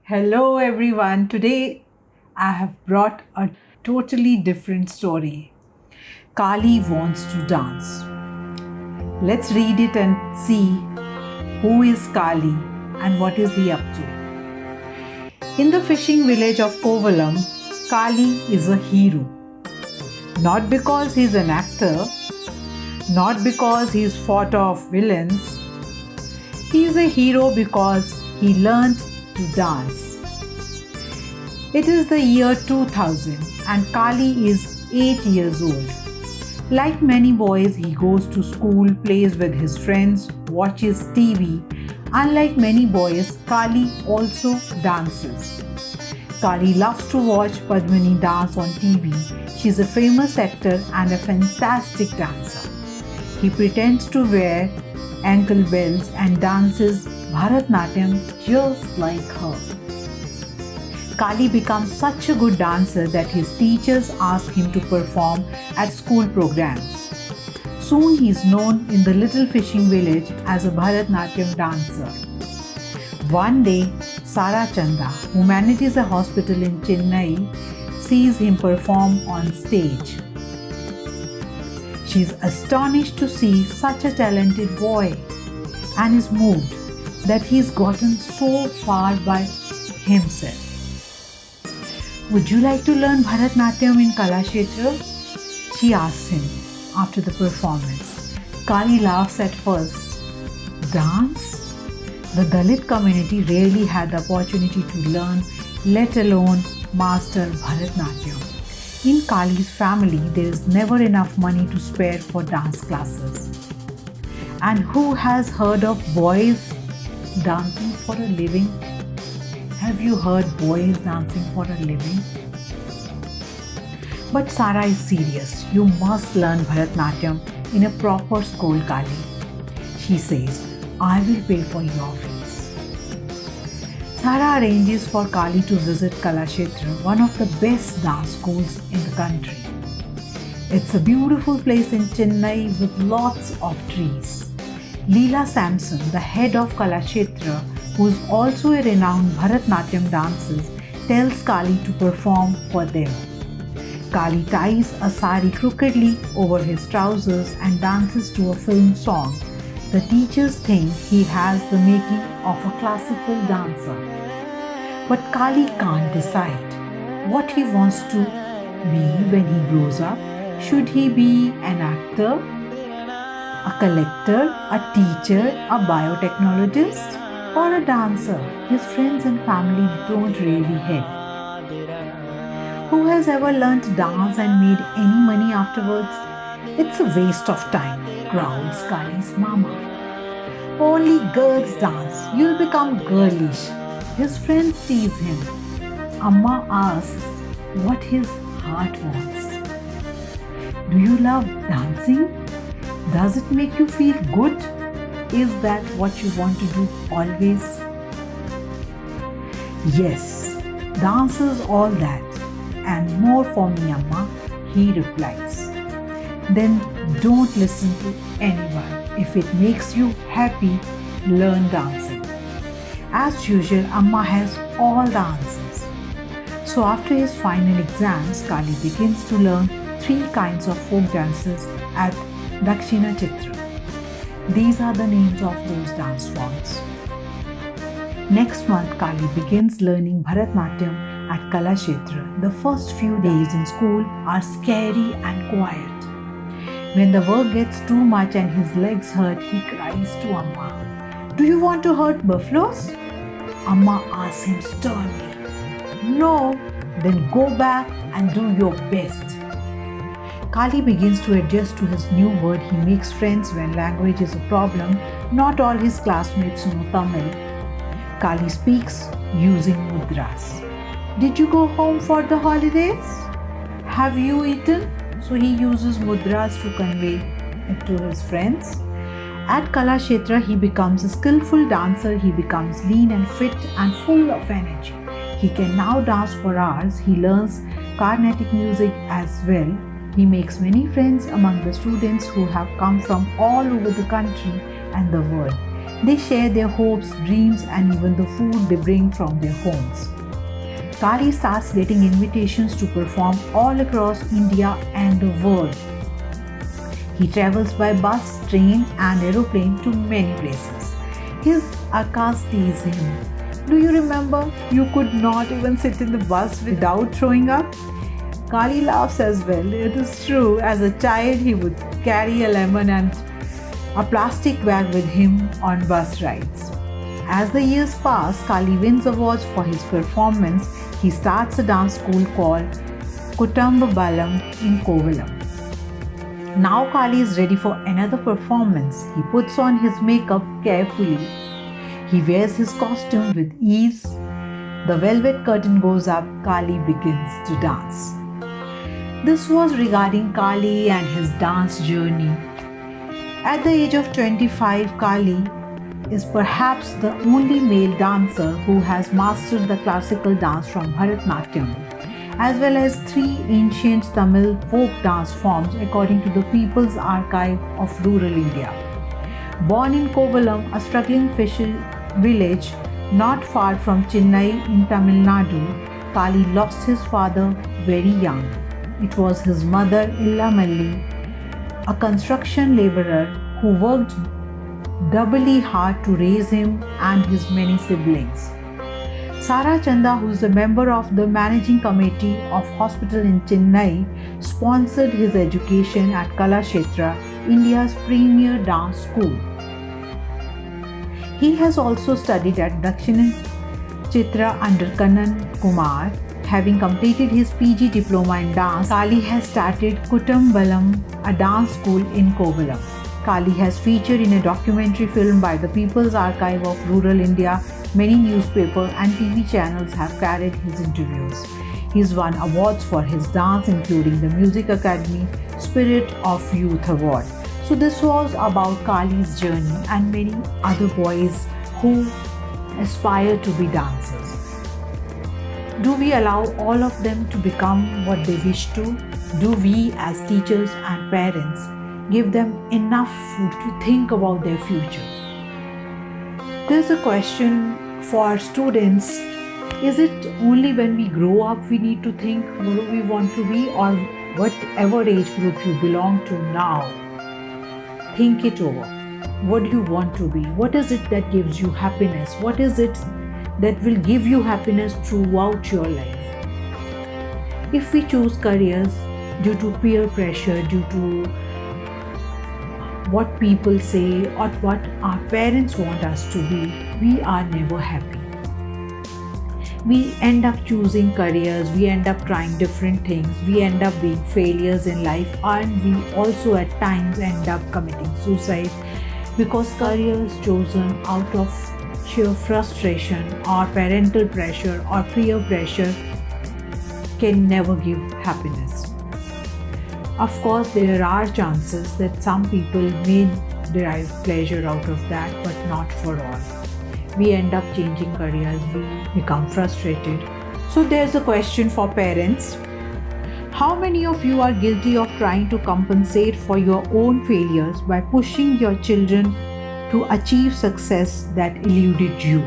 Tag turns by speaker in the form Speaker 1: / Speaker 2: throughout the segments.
Speaker 1: Hello everyone. Today I have brought a totally different story. Kali wants to dance. Let's read it and see who is Kali and what is he up to. In the fishing village of Kovalam, Kali is a hero. Not because he's an actor, not because he's fought off villains. He is a hero because he learned to dance. It is the year 2000 and Kali is 8 years old. Like many boys, he goes to school, plays with his friends, watches TV. Unlike many boys, Kali also dances. Kali loves to watch Padmini dance on TV. She's a famous actor and a fantastic dancer. He pretends to wear ankle bells and dances Bharatnatyam just like her. Kali becomes such a good dancer that his teachers ask him to perform at school programs. Soon he is known in the little fishing village as a Bharatnatyam dancer. One day, Sara Chanda, who manages a hospital in Chennai, sees him perform on stage. She is astonished to see such a talented boy and is moved that he's gotten so far by himself. Would you like to learn Bharatnatyam in Kalakshetra? She asks him after the performance. Kali laughs at first. Dance? The Dalit community rarely had the opportunity to learn, let alone master Bharatnatyam. In Kali's family, there is never enough money to spare for dance classes. And who has heard of boys dancing for a living? Have you heard boys dancing for a living? But Sara is serious. You must learn Bharatnatyam in a proper school, Kali. She says, I will pay for your fees. Sara arranges for Kali to visit Kalakshetra, one of the best dance schools in the country. It's a beautiful place in Chennai with lots of trees. Leela Samson, the head of Kalakshetra, who is also a renowned Bharatnatyam dancer, tells Kali to perform for them. Kali ties a sari crookedly over his trousers and dances to a film song. The teachers think he has the making of a classical dancer. But Kali can't decide what he wants to be when he grows up. Should he be an actor, a collector, a teacher, a biotechnologist, or a dancer? His friends and family don't really help. Who has ever learned to dance and made any money afterwards? It's a waste of time, growls Kali's mama. Only girls dance. You'll become girlish. His friends tease him. Amma asks what his heart wants. Do you love dancing? Does it make you feel good? Is that what you want to do always? Yes, dance is all that and more for me, Amma, he replies. Then don't listen to anyone. If it makes you happy, learn dancing. As usual, Amma has all the answers. So after his final exams, Kali begins to learn 3 kinds of folk dances at Dakshina Chitra. These are the names of those dance forms. Next month, Kali begins learning Bharatnatyam at Kalakshetra. The first few days in school are scary and quiet. When the work gets too much and his legs hurt, he cries to Amma. Do you want to hurt buffaloes? Amma asks him sternly. No, then go back and do your best. Kali begins to adjust to his new word. He makes friends when language is a problem. Not all his classmates know Tamil. Kali speaks using mudras. Did you go home for the holidays? Have you eaten? So he uses mudras to convey it to his friends. At Kalakshetra, he becomes a skillful dancer. He becomes lean and fit and full of energy. He can now dance for hours. He learns Carnatic music as well. He makes many friends among the students who have come from all over the country and the world. They share their hopes, dreams, and even the food they bring from their homes. Kali starts getting invitations to perform all across India and the world. He travels by bus, train, and aeroplane to many places. His Akas tease him. Do you remember? You could not even sit in the bus without throwing up? Kali laughs as well. It is true. As a child, he would carry a lemon and a plastic bag with him on bus rides. As the years pass, Kali wins awards for his performance. He starts a dance school called Kutumbalam in Kovalam. Now Kali is ready for another performance. He puts on his makeup carefully. He wears his costume with ease. The velvet curtain goes up. Kali begins to dance. This was regarding Kali and his dance journey. At the age of 25, Kali is perhaps the only male dancer who has mastered the classical dance from Bharatanatyam, as well as 3 ancient Tamil folk dance forms according to the People's Archive of Rural India. Born in Kovalam, a struggling fisher village not far from Chennai in Tamil Nadu, Kali lost his father very young. It was his mother Illamalli, a construction laborer who worked doubly hard to raise him and his many siblings. Sara Chanda, who is a member of the managing committee of hospital in Chennai, sponsored his education at Kalakshetra, India's premier dance school. He has also studied at Dakshin Chitra under Kannan Kumar. Having completed his PG diploma in dance, Kali has started Kutumbalam, a dance school in Kovalam. Kali has featured in a documentary film by the People's Archive of Rural India. Many newspaper and TV channels have carried his interviews. He's won awards for his dance, including the Music Academy Spirit of Youth Award. So this was about Kali's journey and many other boys who aspire to be dancers. Do we allow all of them to become what they wish to? Do we as teachers and parents give them enough food to think about their future? There's a question for students. Is it only when we grow up we need to think what we want to be, or whatever age group you belong to now? Think it over. What do you want to be? What is it that gives you happiness? What is it that will give you happiness throughout your life? If we choose careers due to peer pressure, due to what people say or what our parents want us to be, we are never happy. We end up choosing careers, we end up trying different things, we end up being failures in life, and we also at times end up committing suicide because careers chosen out of sheer frustration or parental pressure or peer pressure can never give happiness. Of course, there are chances that some people may derive pleasure out of that, but not for all. We end up changing careers, we become frustrated. So there's a question for parents. How many of you are guilty of trying to compensate for your own failures by pushing your children to achieve success that eluded you?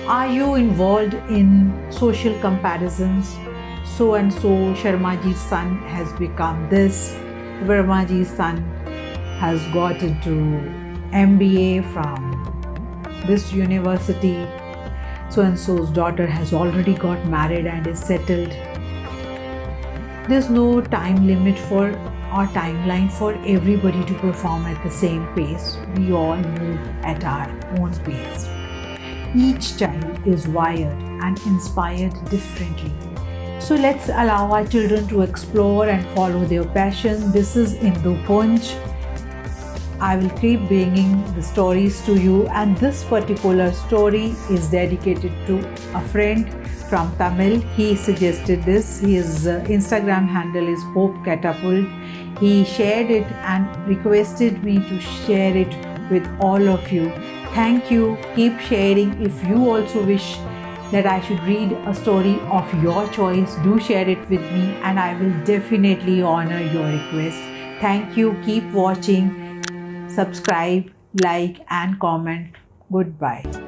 Speaker 1: Are you involved in social comparisons? So and so, Sharmaji's son has become this, Vermaji's son has got into MBA from this university, so and so's daughter has already got married and is settled. There's no time limit for or timeline for everybody to perform at the same pace. We all move at our own pace. Each child is wired and inspired differently. So let's allow our children to explore and follow their passion. This is Indu Punj. I will keep bringing the stories to you, and this particular story is dedicated to a friend from Tamil. He suggested this. His Instagram handle is Hope Catapult. He shared it and requested me to share it with all of you. Thank you. Keep sharing. If you also wish that I should read a story of your choice, do share it with me and I will definitely honor your request. Thank you. Keep watching. Subscribe, like and comment. Goodbye.